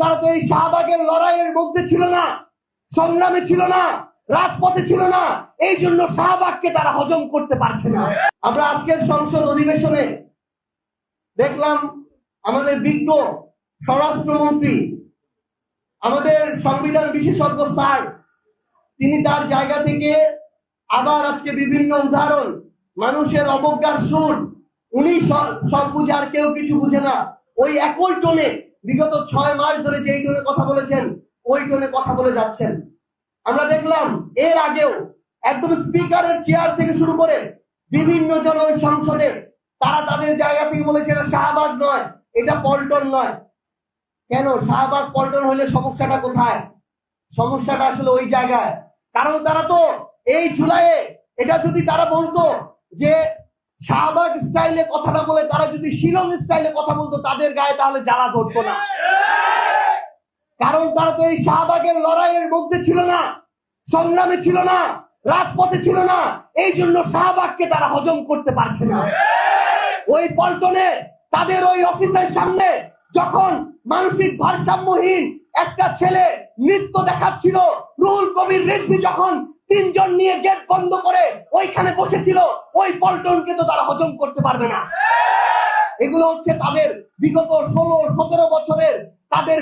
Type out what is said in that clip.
তারা তো এই শাহবাগের লড়াইয়ের মধ্যে ছিল না, সংগ্রামে ছিল না, রাজপথে ছিল না, এই জন্য শাহবাগকে তারা হজম করতে পারছে না। আমরা আজকের সংসদ অধিবেশনে দেখলাম আমাদের বিজ্ঞ স্বরাষ্ট্রমন্ত্রী, আমাদের সংবিধান বিশেষজ্ঞ স্যার, তিনি তার জায়গা থেকে আবার আজকে বিভিন্ন উদাহরণ, মানুষের অবজ্ঞার সুর, উনি সব বুঝে আর কেউ কিছু বুঝে না, ওই একই টোনে বিগত 6 মাস ধরে যেই টোনে কথা বলেছেন ওই টোনে কথা বলে যাচ্ছেন। আমরা দেখলাম এর আগেও একদম স্পিকারের চেয়ার থেকে শুরু করে বিভিন্ন জন ওই সংসদে তারা তাদের জায়গা থেকে বলেছে এটা শাহবাগ নয়, এটা পল্টন নয়। কেন শাহবাগ পল্টন হলে সমস্যাটা কোথায়? সমস্যাটা আসলে ওই জায়গায়, কারণ তারা তো এই জুলাইয়ে এটা যদি তারা বলতো যে শাহবাগ স্টাইলে কথাটা বলে তারা যদি শিলং স্টাইলে কথা বলতো তাদের গায়ে তাহলে জ্বালা ধরতো না, কারণ তারা তো এই শাহবাগের লড়াইয়ের মধ্যে ছিল না, সংগ্রামে ছিল না, রাজপথে ছিল না, এই জন্য শাহবাগকে তারা হজম করতে পারছে না। ওই পল্টনে তাদের ওই অফিসের সামনে যখন মানসিক ভারসাম্যহীন একটা ছেলে নৃত্য দেখাচ্ছিল, রুহুল কবির রিজভী যখন 3 জন নিয়ে গেট বন্ধ করে ওইখানে বসেছিল, ওই পল্টনকে তো তারা হজম করতে পারবে না। এগুলো হচ্ছে তাদের বিগত 16-17 বছরের তাদের